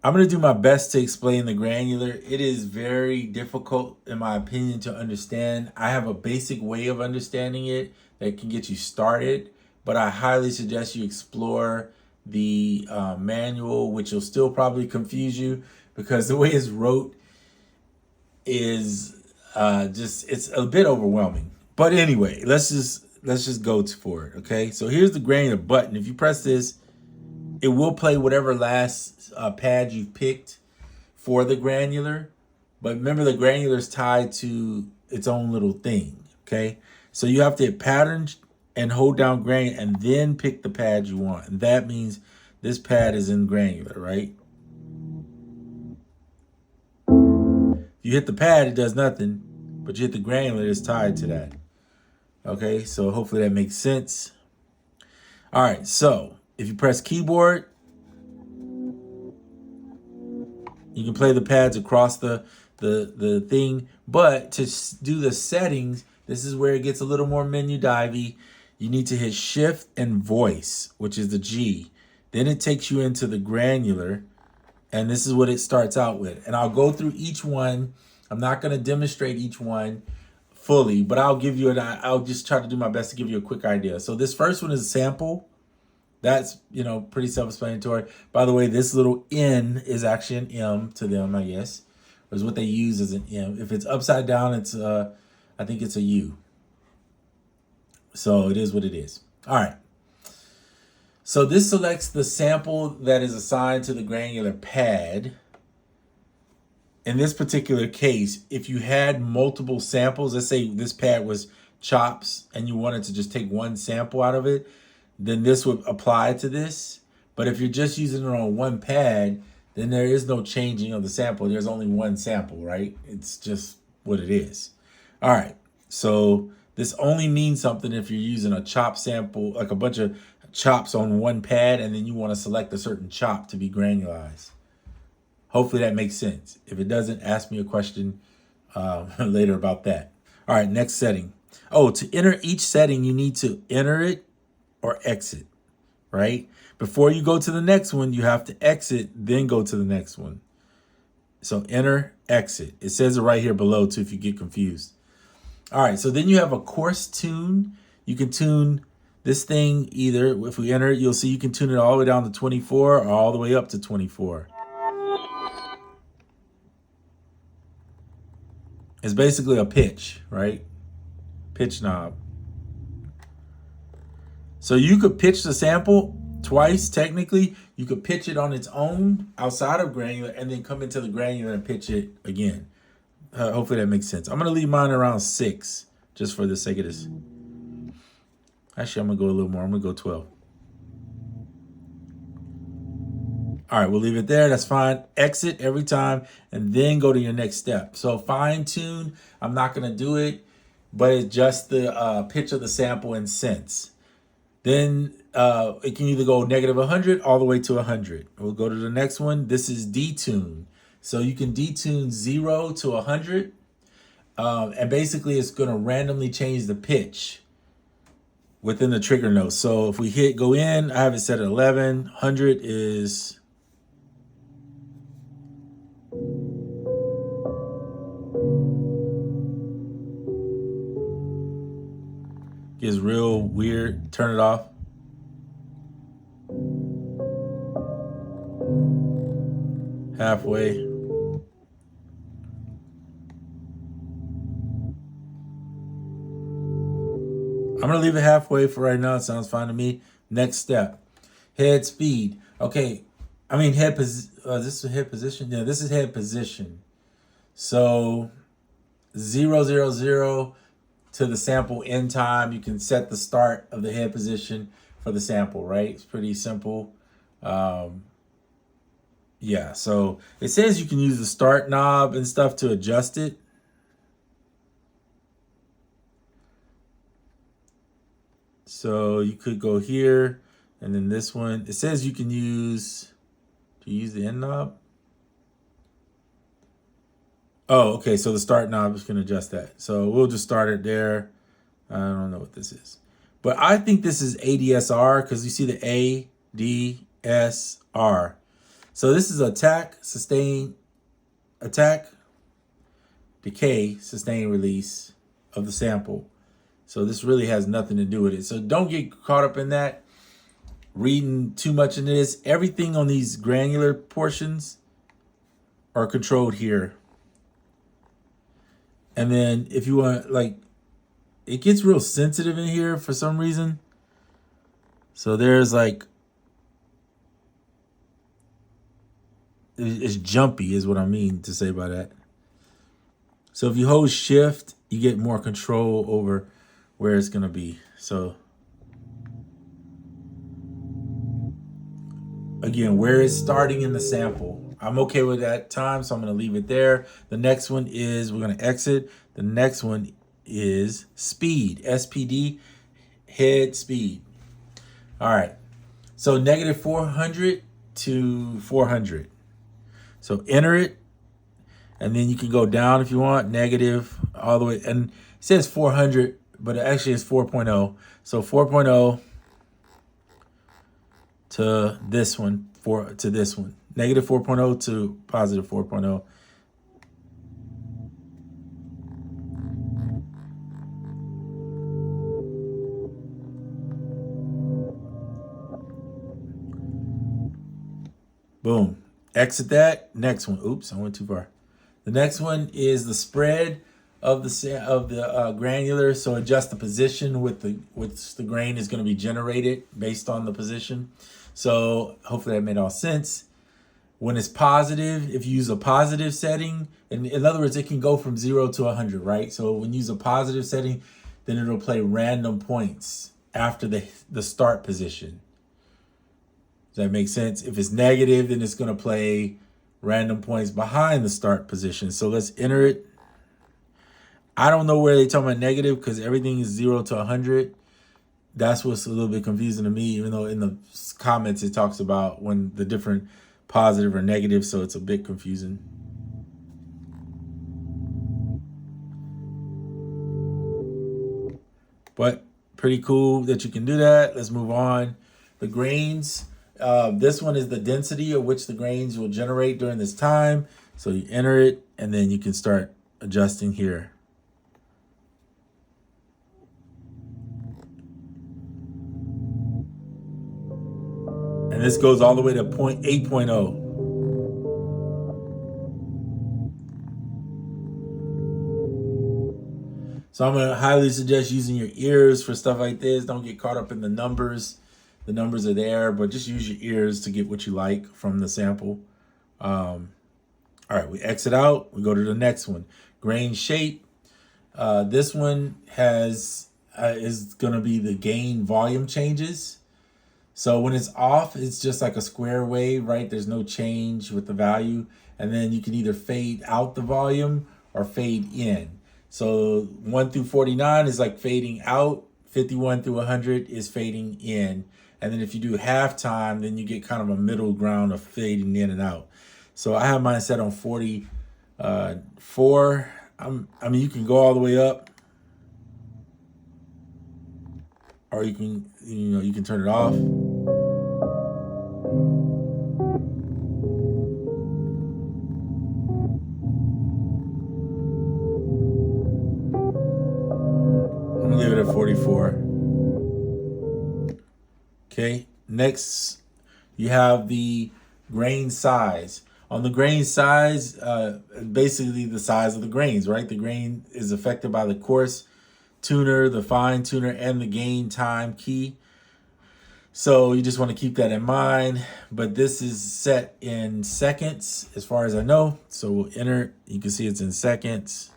I'm going to do my best to explain the granular. It is very difficult, in my opinion, to understand. I have a basic way of understanding it that can get you started, but I highly suggest you explore the manual, which will still probably confuse you because the way it's wrote is it's a bit overwhelming. But anyway, let's just go for it. Okay, so here's the granular button. If you press this, it will play whatever last pad you picked for the granular. But remember, the granular is tied to its own little thing. Okay, so you have to hit pattern and hold down granular and then pick the pad you want. And that means this pad is in granular, right? If you hit the pad, it does nothing, but you hit the granular, it's tied to that. Okay, so hopefully that makes sense. All right, so if you press keyboard, you can play the pads across the thing. But to do the settings, this is where it gets a little more menu divey. You need to hit shift and voice, which is the G. Then it takes you into the granular. And this is what it starts out with. And I'll go through each one. I'm not going to demonstrate each one fully, but I'll just try to do my best to give you a quick idea. So this first one is a sample. That's, pretty self-explanatory. By the way, this little N is actually an M to them, I guess. Or is what they use as an M. If it's upside down, I think it's a U. So it is what it is. All right. So this selects the sample that is assigned to the granular pad. In this particular case, if you had multiple samples, let's say this pad was chops and you wanted to just take one sample out of it, then this would apply to this. But if you're just using it on one pad, then there is no changing of the sample. There's only one sample, right? It's just what it is. All right. So this only means something if you're using a chop sample, like a bunch of chops on one pad, and then you want to select a certain chop to be granularized. Hopefully that makes sense. If it doesn't, ask me a question later about that. All right, next setting. Oh, to enter each setting, you need to enter it or exit, right? Before you go to the next one, you have to exit, then go to the next one. So enter, exit. It says it right here below too if you get confused. All right, so then you have a coarse tune. You can tune this thing either, if we enter it, you'll see you can tune it all the way down to 24 or all the way up to 24. It's basically a pitch, right? Pitch knob. So you could pitch the sample twice, technically. You could pitch it on its own outside of granular and then come into the granular and pitch it again. Hopefully that makes sense. I'm going to leave mine around 6 just for the sake of this. Actually, I'm going to go a little more. I'm going to go 12. All right, we'll leave it there. That's fine. Exit every time and then go to your next step. So fine tune, I'm not going to do it, but it's just the pitch of the sample in cents. Then it can either go negative 100 all the way to 100. We'll go to the next one. This is detune. So you can detune 0 to 100. And basically it's going to randomly change the pitch within the trigger note. So if we hit go in, I have it set at 11. 100 is... Gets real weird. Turn it off. Halfway. I'm going to leave it halfway for right now. It sounds fine to me. Next step. Head speed. Okay. I mean, this is head position? Yeah, this is head position. So 0, 0, 0 to the sample end time. You can set the start of the head position for the sample, right? It's pretty simple. Yeah, so it says you can use the start knob and stuff to adjust it. So you could go here and then this one. It says you can use the end knob. Oh, okay. So the start knob is going to adjust that. So we'll just start it there. I don't know what this is, but I think this is ADSR because you see the ADSR. So this is attack, sustain, attack, decay, sustain, release of the sample. So this really has nothing to do with it. So don't get caught up in that, reading too much into this. Everything on these granular portions are controlled here. And then if you want, like, it gets real sensitive in here for some reason. So there's like, it's jumpy is what I mean to say by that. So if you hold shift, you get more control over where it's going to be. So again, where it's starting in the sample. I'm okay with that time, so I'm going to leave it there. The next one is, we're going to exit. The next one is speed, SPD, head speed. All right, so negative 400 to 400. So enter it, and then you can go down if you want, negative all the way. And it says 400, but it actually is 4.0. So 4.0 to this one, to this one. Negative 4.0 to positive 4.0. Boom. Exit that. Next one. Oops, I went too far. The next one is the spread of the granular. So adjust the position with the grain is going to be generated based on the position. So hopefully that made all sense. When it's positive, if you use a positive setting, and in other words, it can go from 0 to 100, right? So when you use a positive setting, then it'll play random points after the start position. Does that make sense? If it's negative, then it's going to play random points behind the start position. So let's enter it. I don't know where they're talking about negative because everything is 0 to 100. That's what's a little bit confusing to me, even though in the comments it talks about when the different positive or negative, so it's a bit confusing. But pretty cool that you can do that. Let's move on. The grains. This one is the density of which the grains will generate during this time. So you enter it, and then you can start adjusting here. And this goes all the way to 8.0. So I'm going to highly suggest using your ears for stuff like this. Don't get caught up in the numbers. The numbers are there, but just use your ears to get what you like from the sample. All right, we exit out. We go to the next one. Grain shape. This one is going to be the gain volume changes. So when it's off, it's just like a square wave, right? There's no change with the value. And then you can either fade out the volume or fade in. So 1 through 49 is like fading out. 51 through 100 is fading in. And then if you do halftime, then you get kind of a middle ground of fading in and out. So I have mine set on 44. I mean, you can go all the way up, or you can turn it off. I'm gonna leave it at 44. Okay, next you have the grain size. On the grain size, basically the size of the grains, right? The grain is affected by the coarse tuner, the fine tuner, and the gain time key. So you just want to keep that in mind. But this is set in seconds as far as I know. So we'll enter, you can see it's in seconds.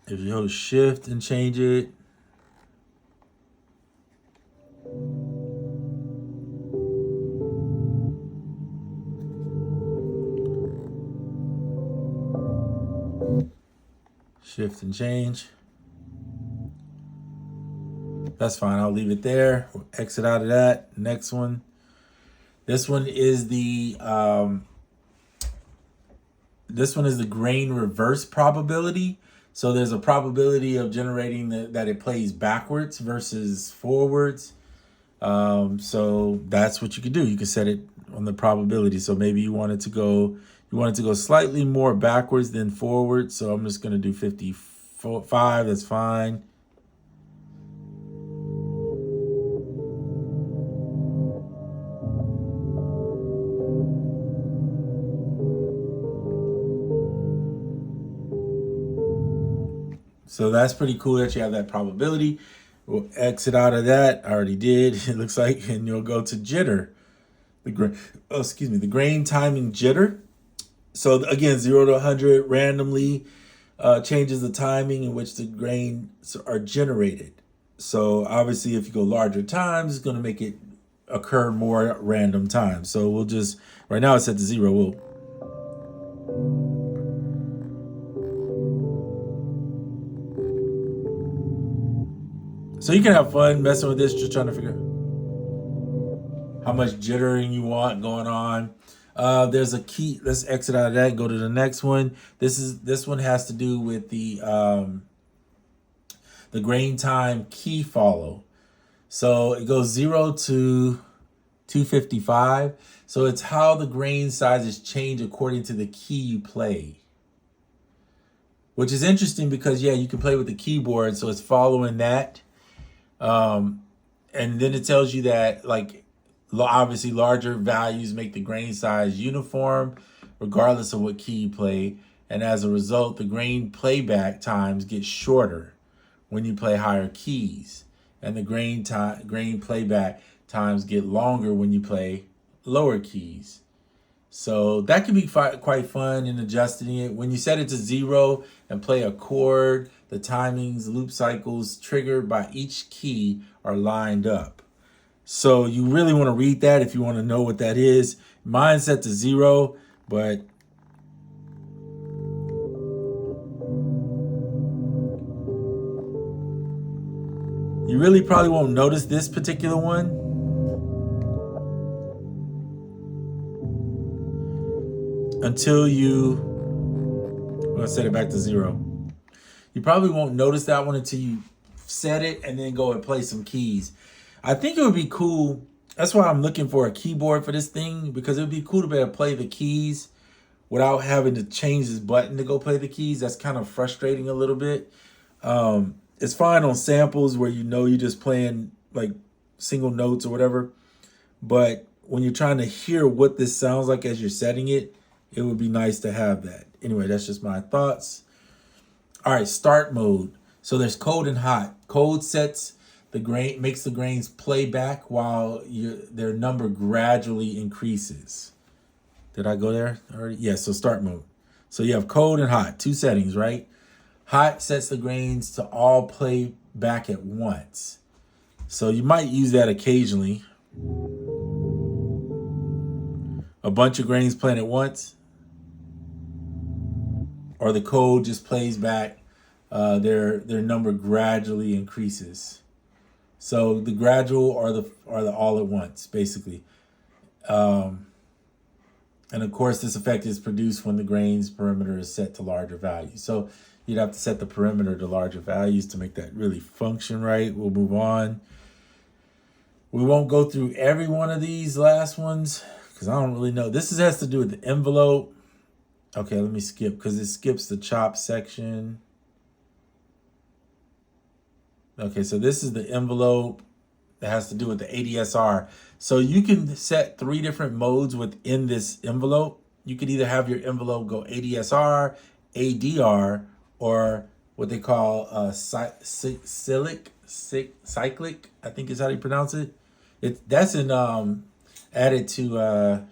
If you hold shift and change it. Shift and change. That's fine. I'll leave it there. We'll exit out of that. Next one. This one is the This one is the grain reverse probability. So there's a probability of generating that it plays backwards versus forwards. So that's what you could do. You could set it on the probability. So maybe you want it to go slightly more backwards than forward. So I'm just going to do 55. That's fine. So that's pretty cool that you have that probability. We'll exit out of that. I already did. It looks like, and you'll go to jitter. The grain timing jitter. So again, 0 to 100 randomly changes the timing in which the grains are generated. So obviously, if you go larger times, it's going to make it occur more random times. So we'll just, right now it's set to 0. So you can have fun messing with this, just trying to figure out how much jittering you want going on. There's a key. Let's exit out of that and go to the next one. This one has to do with the grain time key follow. So it goes 0 to 255. So it's how the grain sizes change according to the key you play. Which is interesting because, yeah, you can play with the keyboard, so it's following that. And then it tells you that, like, obviously larger values make the grain size uniform regardless of what key you play. And as a result, the grain playback times get shorter when you play higher keys. And the grain playback times get longer when you play lower keys. So that can be quite fun in adjusting it. When you set it to 0 and play a chord, the timings, loop cycles triggered by each key are lined up. So you really want to read that if you want to know what that is. Mine's set to 0, but you really probably won't notice this particular one. Until I'm going to set it back to 0. You probably won't notice that one until you set it and then go and play some keys. I think it would be cool. That's why I'm looking for a keyboard for this thing, because it would be cool to be able to play the keys without having to change this button to go play the keys. That's kind of frustrating a little bit. It's fine on samples where you're just playing like single notes or whatever. But when you're trying to hear what this sounds like as you're setting it, it would be nice to have that. Anyway, that's just my thoughts. All right, start mode. So there's cold and hot. Cold makes the grains play back while their number gradually increases. Did I go there already? Yeah, so start mode. So you have cold and hot, 2 settings, right? Hot sets the grains to all play back at once. So you might use that occasionally. A bunch of grains playing at once. Or the code just plays back, their number gradually increases. So the gradual or the all at once, basically. And of course, this effect is produced when the grain's perimeter is set to larger values. So you'd have to set the perimeter to larger values to make that really function right. We'll move on. We won't go through every one of these last ones because I don't really know. This has to do with the envelope. Okay, let me skip because it skips the chop section. Okay, so this is the envelope that has to do with the ADSR. So you can set 3 different modes within this envelope. You could either have your envelope go ADSR, ADR, or what they call cyclic, I think is how you pronounce it. That's added to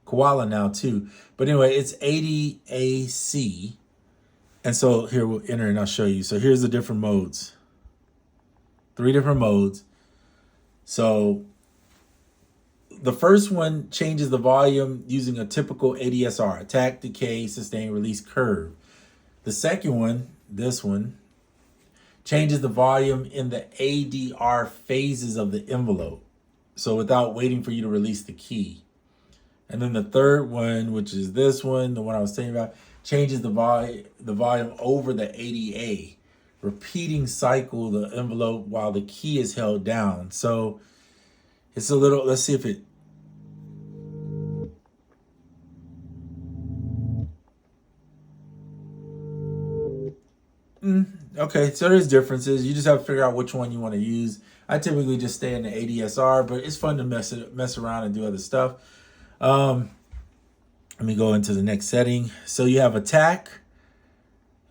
Koala now too. But anyway, it's ADAC. And so here we'll enter and I'll show you. So here's the different modes. 3 different modes. So the first one changes the volume using a typical ADSR, attack, decay, sustain, release curve. The second one, this one, changes the volume in the ADR phases of the envelope. So without waiting for you to release the key. And then the third one, which is this one, the one I was saying about, changes the volume over the ADA, repeating cycle the envelope while the key is held down. So it's a little, let's see if it, okay, so there's differences. You just have to figure out which one you want to use. I typically just stay in the ADSR, but it's fun to mess around and do other stuff. Let me go into the next setting. So you have attack,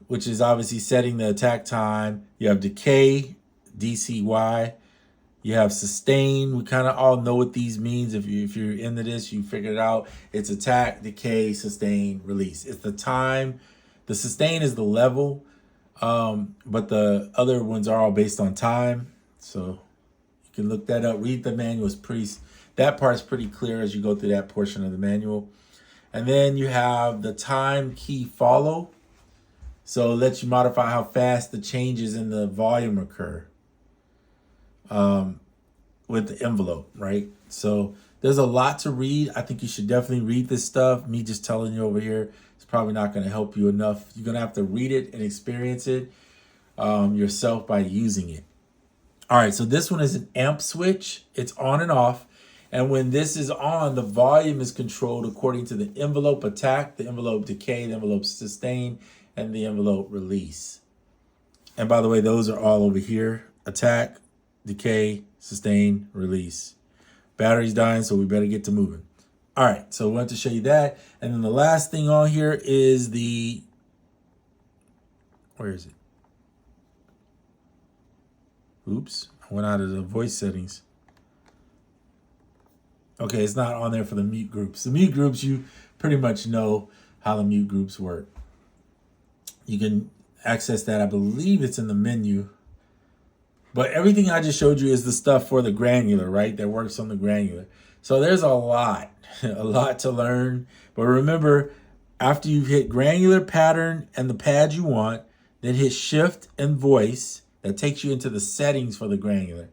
which is obviously setting the attack time. You have decay, DCY. You have sustain. We kind of all know what these means. If you're into this, you figured it out. It's attack, decay, sustain, release. It's the time. The sustain is the level, but the other ones are all based on time. So you can look that up. Read the manual. That part's pretty clear as you go through that portion of the manual. And then you have the time key follow. So it lets you modify how fast the changes in the volume occur with the envelope, right? So there's a lot to read. I think you should definitely read this stuff. Me just telling you over here is probably not going to help you enough. You're going to have to read it and experience it yourself by using it. All right, so this one is an amp switch. It's on and off. And when this is on, the volume is controlled according to the envelope attack, the envelope decay, the envelope sustain, and the envelope release. And by the way, those are all over here. Attack, decay, sustain, release. Battery's dying, so we better get to moving. All right, so I wanted to show you that. And then the last thing on here is where is it? Oops, I went out of the voice settings. Okay, it's not on there for the mute groups. The mute groups, you pretty much know how the mute groups work. You can access that. I believe it's in the menu. But everything I just showed you is the stuff for the granular, right? That works on the granular. So there's a lot to learn. But remember, after you've hit granular, pattern, and the pad you want, then hit shift and voice. That takes you into the settings for the granular.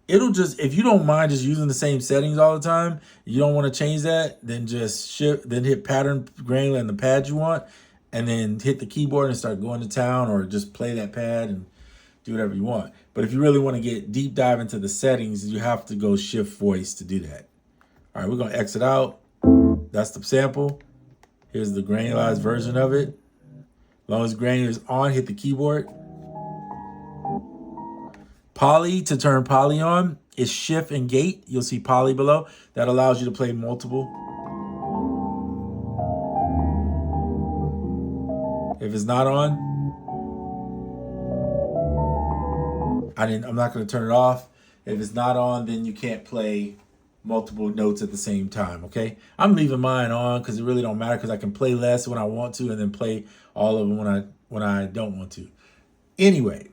It'll just, if you don't mind just using the same settings all the time, you don't want to change that, then just shift, then hit pattern, granular, and the pad you want, and then hit the keyboard and start going to town, or just play that pad and do whatever you want. But if you really want to get deep dive into the settings, you have to go shift voice to do that. All right, we're going to exit out. That's the sample. Here's the granularized version of it. As long as granular is on, hit the keyboard. Poly, to turn poly on, is shift and gate. You'll see poly below. That allows you to play multiple. If it's not on, I'm not going to turn it off. If it's not on, then you can't play multiple notes at the same time, okay? I'm leaving mine on because it really don't matter, because I can play less when I want to and then play all of them when I don't want to. Anyway,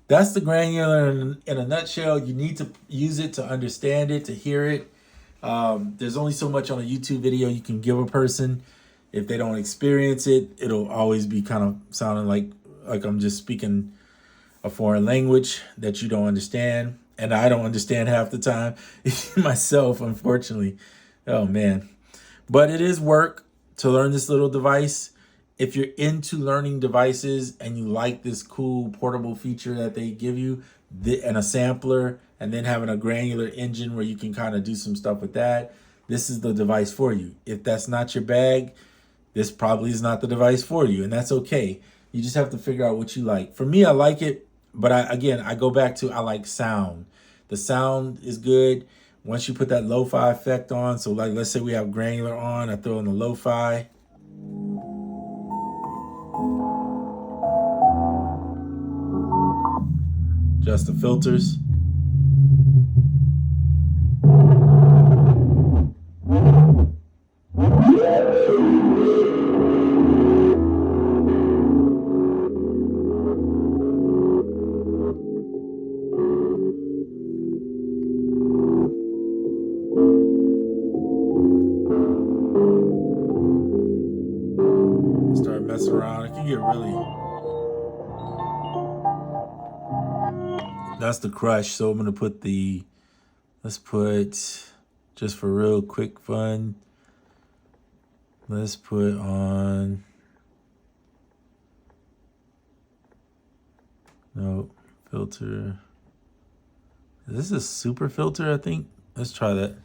that's the granular in a nutshell. You need to use it to understand it, to hear it. There's only so much on a YouTube video you can give a person. If they don't experience it, it'll always be kind of sounding like I'm just speaking a foreign language that you don't understand. And I don't understand half the time myself, unfortunately. Oh, man. But it is work to learn this little device. If you're into learning devices and you like this cool portable feature that they give you, and a sampler, and then having a granular engine where you can kind of do some stuff with that, this is the device for you. If that's not your bag, this probably is not the device for you, and that's okay. You just have to figure out what you like. For me, I like it, but I go back to I like sound. The sound is good once you put that lo-fi effect on. So like, let's say we have granular on, I throw in the lo-fi. Adjust the filters. Start messing around. It can get really... That's the crush. So I'm going to put let's put, just for real quick fun, Let's put on, no, filter. Is this a super filter, I think? Let's try that.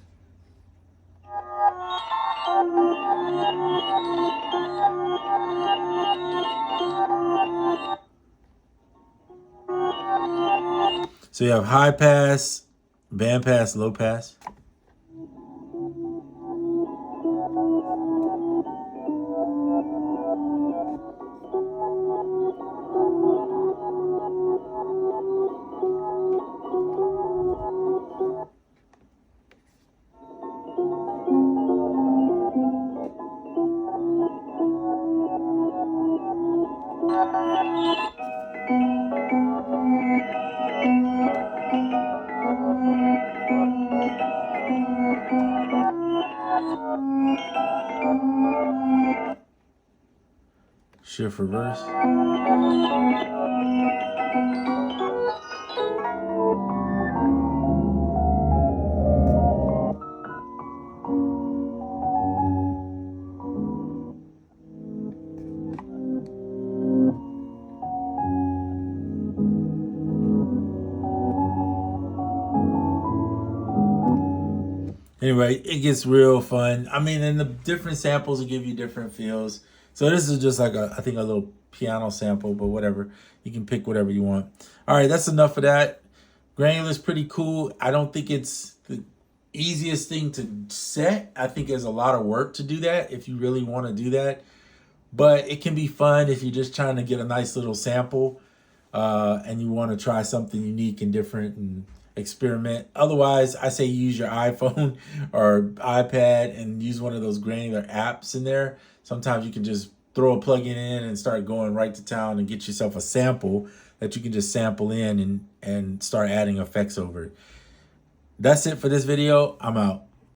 So you have high pass, band pass, low pass. Shift reverse. Anyway, it gets real fun. I mean, and the different samples will give you different feels. So this is just like I think a little piano sample, but whatever. You can pick whatever you want. All right, that's enough of that. Granular's pretty cool. I don't think it's the easiest thing to set. I think there's a lot of work to do that if you really want to do that. But it can be fun if you're just trying to get a nice little sample and you want to try something unique and different and experiment. Otherwise, I say use your iPhone or iPad and use one of those granular apps in there. Sometimes you can just throw a plugin in and start going right to town and get yourself a sample that you can just sample in and start adding effects over it. That's it for this video. I'm out.